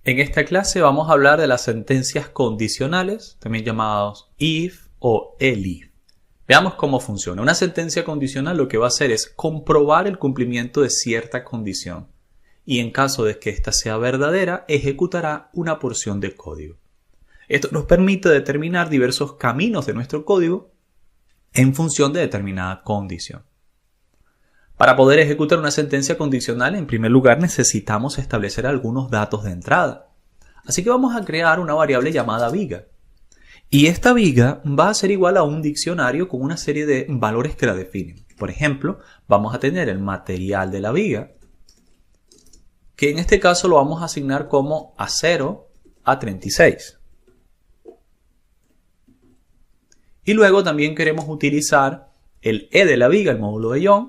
En esta clase vamos a hablar de las sentencias condicionales, también llamadas if o elif. Veamos cómo funciona. Una sentencia condicional lo que va a hacer es comprobar el cumplimiento de cierta condición y en caso de que ésta sea verdadera, ejecutará una porción del código. Esto nos permite determinar diversos caminos de nuestro código en función de determinada condición. Para poder ejecutar una sentencia condicional, en primer lugar necesitamos establecer algunos datos de entrada. Así que vamos a crear una variable llamada viga. Y esta viga va a ser igual a un diccionario con una serie de valores que la definen. Por ejemplo, vamos a tener el material de la viga, que en este caso lo vamos a asignar como A0 a 36. Y luego también queremos utilizar el E de la viga, el módulo de Young,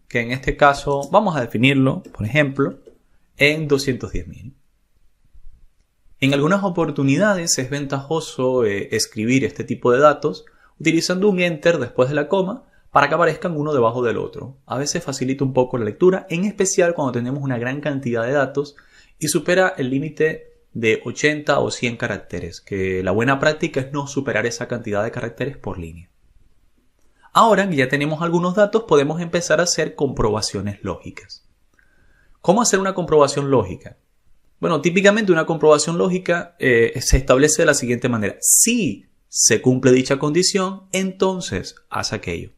que en este caso vamos a definirlo, por ejemplo, en 210.000. En algunas oportunidades es ventajoso escribir este tipo de datos utilizando un enter después de la coma para que aparezcan uno debajo del otro. A veces facilita un poco la lectura, en especial cuando tenemos una gran cantidad de datos y supera el límite de 80 o 100 caracteres, que la buena práctica es no superar esa cantidad de caracteres por línea. Ahora que ya tenemos algunos datos, podemos empezar a hacer comprobaciones lógicas. ¿Cómo hacer una comprobación lógica? Bueno, típicamente una comprobación lógica se establece de la siguiente manera. Si se cumple dicha condición, entonces haz aquello.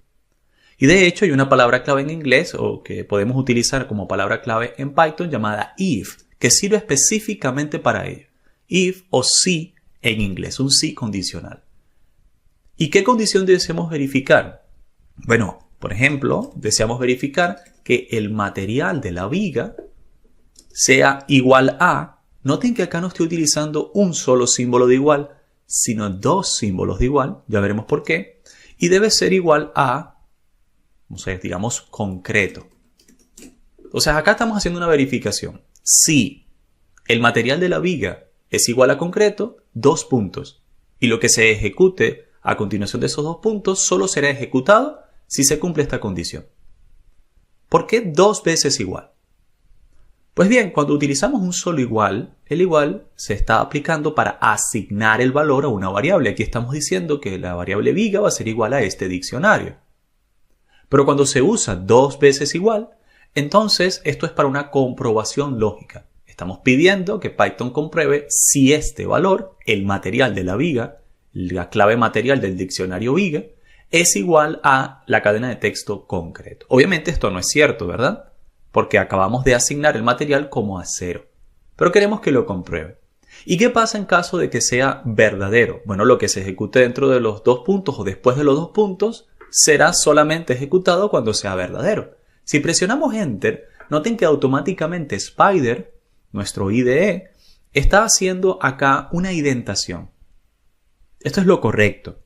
Y de hecho hay una palabra clave en inglés o que podemos utilizar como palabra clave en Python llamada if, que sirve específicamente para ello. If o si en inglés, un si condicional. ¿Y qué condición deseamos verificar? Bueno, por ejemplo, deseamos verificar que el material de la viga sea igual a, noten que acá no estoy utilizando un solo símbolo de igual, sino dos símbolos de igual, ya veremos por qué, y debe ser igual a, no sé, digamos, concreto. Entonces acá estamos haciendo una verificación. Si el material de la viga es igual a concreto, 2 puntos, y lo que se ejecute a continuación de esos 2 puntos solo será ejecutado si se cumple esta condición. ¿Por qué 2 veces igual? Pues bien, cuando utilizamos un solo igual, el igual se está aplicando para asignar el valor a una variable. Aquí estamos diciendo que la variable viga va a ser igual a este diccionario. Pero cuando se usa 2 veces igual, entonces esto es para una comprobación lógica. Estamos pidiendo que Python compruebe si este valor, el material de la viga, la clave material del diccionario viga, es igual a la cadena de texto concreto. Obviamente esto no es cierto, ¿verdad? Porque acabamos de asignar el material como A0. Pero queremos que lo compruebe. ¿Y qué pasa en caso de que sea verdadero? Bueno, lo que se ejecute dentro de los 2 puntos o después de los 2 puntos será solamente ejecutado cuando sea verdadero. Si presionamos Enter, noten que automáticamente Spider, nuestro IDE, está haciendo acá una indentación. Esto es lo correcto.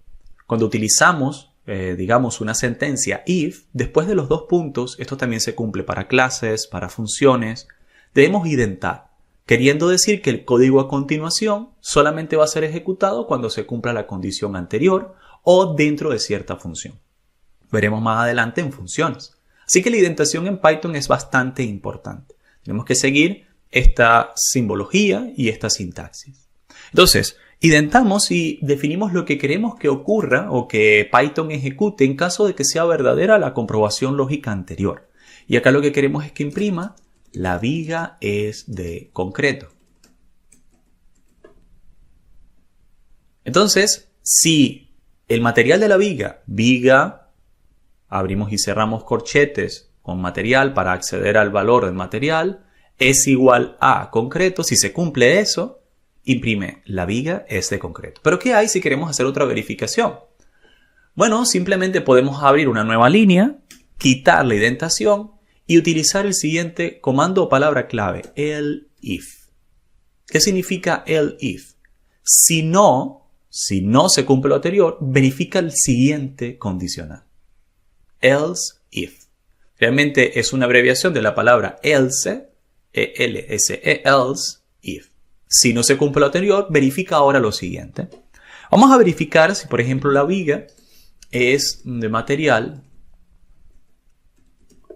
Cuando utilizamos digamos una sentencia if, después de los 2 puntos, esto también se cumple para clases, para funciones, debemos indentar, queriendo decir que el código a continuación solamente va a ser ejecutado cuando se cumpla la condición anterior o dentro de cierta función. Veremos más adelante en funciones. Así que la indentación en Python es bastante importante. Tenemos que seguir esta simbología y esta sintaxis. Entonces, indentamos y definimos lo que queremos que ocurra o que Python ejecute en caso de que sea verdadera la comprobación lógica anterior. Y acá lo que queremos es que imprima la viga es de concreto. Entonces, si el material de la viga, abrimos y cerramos corchetes con material para acceder al valor del material, es igual a concreto, si se cumple eso, imprime la viga es de concreto. ¿Pero qué hay si queremos hacer otra verificación? Bueno, simplemente podemos abrir una nueva línea, quitar la indentación y utilizar el siguiente comando o palabra clave, elif. ¿Qué significa elif? Si no se cumple lo anterior, verifica el siguiente condicional. Else if. Realmente es una abreviación de la palabra else, E-L-S-E, else if. Si no se cumple lo anterior, verifica ahora lo siguiente. Vamos a verificar si, por ejemplo, la viga es de material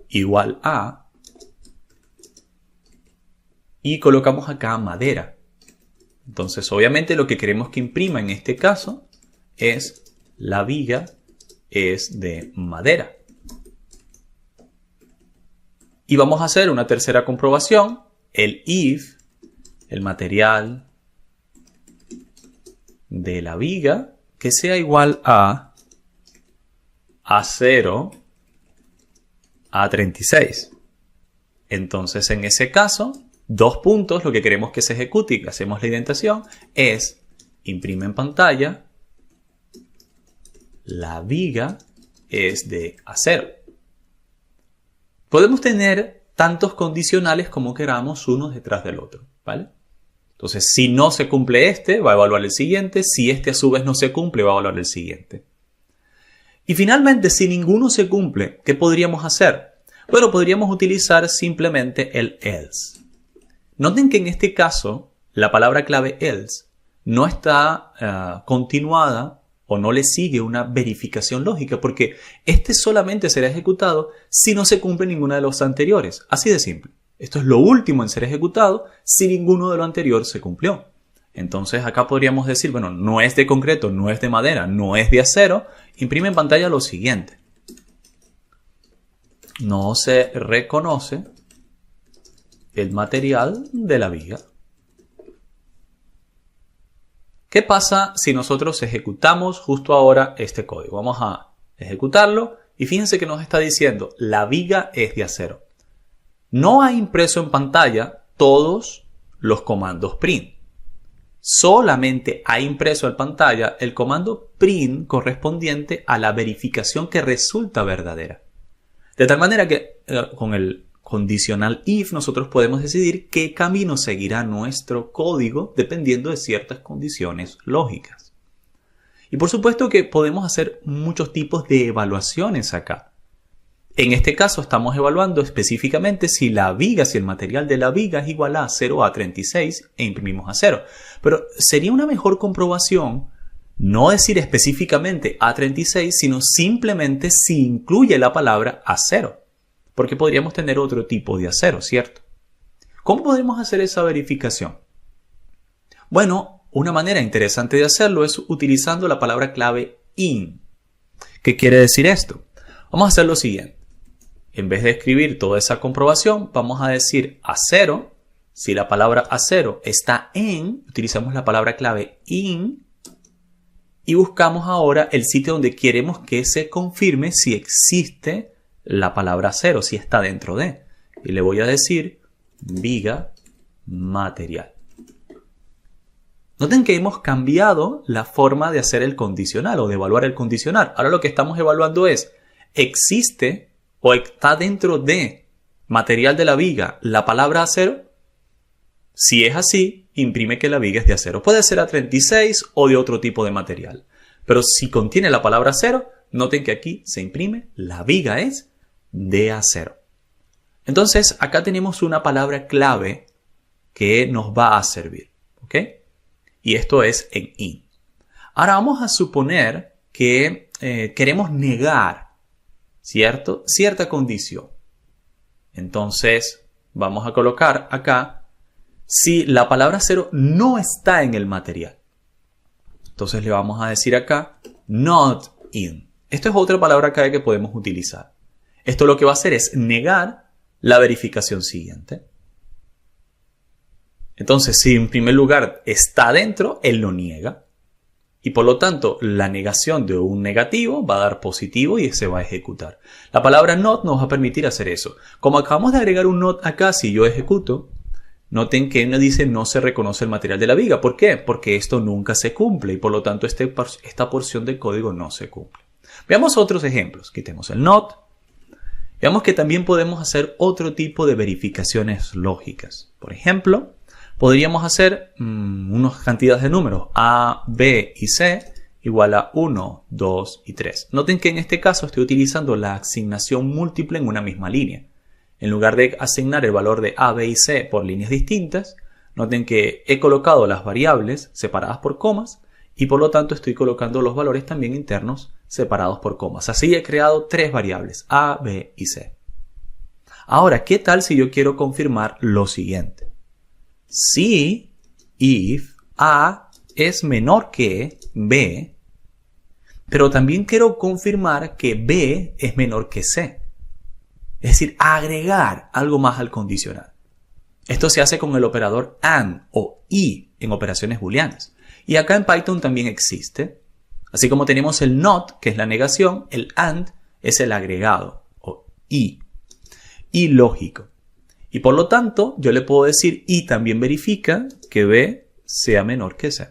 igual a y colocamos acá madera. Entonces, obviamente, lo que queremos que imprima en este caso es la viga es de madera. Y vamos a hacer una tercera comprobación. El if, el material de la viga, que sea igual a A0 A36. Entonces, en ese caso, 2 puntos, lo que queremos que se ejecute y que hacemos la indentación es imprime en pantalla, la viga es de acero. Podemos tener tantos condicionales como queramos unos detrás del otro, ¿vale? Entonces, si no se cumple este, va a evaluar el siguiente. Si este a su vez no se cumple, va a evaluar el siguiente. Y finalmente, si ninguno se cumple, ¿qué podríamos hacer? Bueno, podríamos utilizar simplemente el else. Noten que en este caso, la palabra clave else no está continuada o no le sigue una verificación lógica, porque este solamente será ejecutado si no se cumple ninguna de los anteriores. Así de simple. Esto es lo último en ser ejecutado si ninguno de lo anterior se cumplió. Entonces acá podríamos decir, bueno, no es de concreto, no es de madera, no es de acero. Imprime en pantalla lo siguiente. No se reconoce el material de la viga. ¿Qué pasa si nosotros ejecutamos justo ahora este código? Vamos a ejecutarlo y fíjense que nos está diciendo la viga es de acero. No ha impreso en pantalla todos los comandos print. Solamente ha impreso en pantalla el comando print correspondiente a la verificación que resulta verdadera. De tal manera que con el condicional if nosotros podemos decidir qué camino seguirá nuestro código dependiendo de ciertas condiciones lógicas. Y por supuesto que podemos hacer muchos tipos de evaluaciones acá. En este caso estamos evaluando específicamente si la viga, si el material de la viga es igual a 0 a 36 e imprimimos a 0. Pero sería una mejor comprobación no decir específicamente A36, sino simplemente si incluye la palabra acero. Porque podríamos tener otro tipo de acero, ¿cierto? ¿Cómo podemos hacer esa verificación? Bueno, una manera interesante de hacerlo es utilizando la palabra clave in. ¿Qué quiere decir esto? Vamos a hacer lo siguiente. En vez de escribir toda esa comprobación, vamos a decir acero. Si la palabra acero está en, utilizamos la palabra clave in y buscamos ahora el sitio donde queremos que se confirme si existe la palabra acero, si está dentro de. Y le voy a decir viga material. Noten que hemos cambiado la forma de hacer el condicional o de evaluar el condicional. Ahora lo que estamos evaluando es, ¿existe o está dentro de material de la viga la palabra acero? Si es así, imprime que la viga es de acero. Puede ser A36 o de otro tipo de material. Pero si contiene la palabra acero, noten que aquí se imprime la viga es de acero. Entonces, acá tenemos una palabra clave que nos va a servir. ¿Ok? Y esto es en in. Ahora vamos a suponer que queremos negar, ¿cierto?, cierta condición. Entonces, vamos a colocar acá si la palabra acero no está en el material. Entonces le vamos a decir acá not in. Esto es otra palabra clave que podemos utilizar. Esto lo que va a hacer es negar la verificación siguiente. Entonces, si en primer lugar está dentro, él lo niega. Y por lo tanto, la negación de un negativo va a dar positivo y se va a ejecutar. La palabra not nos va a permitir hacer eso. Como acabamos de agregar un not acá, si yo ejecuto, noten que me dice no se reconoce el material de la viga. ¿Por qué? Porque esto nunca se cumple y por lo tanto esta porción del código no se cumple. Veamos otros ejemplos. Quitemos el not. Veamos que también podemos hacer otro tipo de verificaciones lógicas. Por ejemplo, podríamos hacer unas cantidades de números A, B y C igual a 1, 2 y 3. Noten que en este caso estoy utilizando la asignación múltiple en una misma línea. En lugar de asignar el valor de A, B y C por líneas distintas, noten que he colocado las variables separadas por comas y por lo tanto estoy colocando los valores también internos separados por comas. Así he creado 3 variables, A, B y C. Ahora, ¿qué tal si yo quiero confirmar lo siguiente? Si if A es menor que B, pero también quiero confirmar que B es menor que C. Es decir, agregar algo más al condicional. Esto se hace con el operador AND o y en operaciones booleanas. Y acá en Python también existe. Así como tenemos el NOT, que es la negación, el AND es el agregado o y lógico. Y por lo tanto, yo le puedo decir y también verifica que B sea menor que C.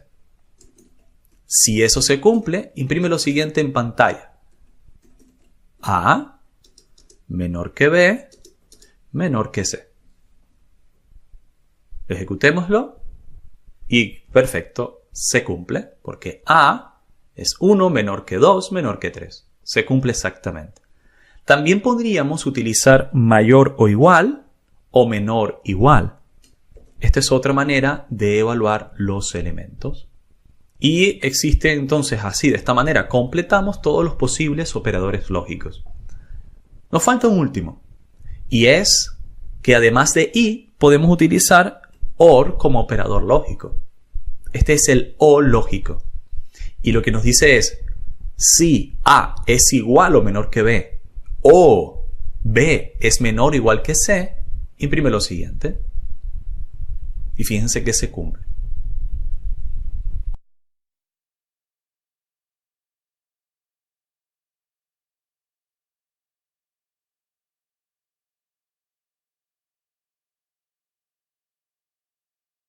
Si eso se cumple, imprime lo siguiente en pantalla. A menor que B menor que C. Ejecutémoslo y perfecto, se cumple porque A es 1 menor que 2 menor que 3. Se cumple exactamente. También podríamos utilizar mayor o igual o menor igual. Esta es otra manera de evaluar los elementos. Y existe entonces así, de esta manera, completamos todos los posibles operadores lógicos. Nos falta un último. Y es que además de y, podemos utilizar OR como operador lógico. Este es el O lógico. Y lo que nos dice es, si A es igual o menor que B, o B es menor o igual que C, imprime lo siguiente. Y fíjense que se cumple.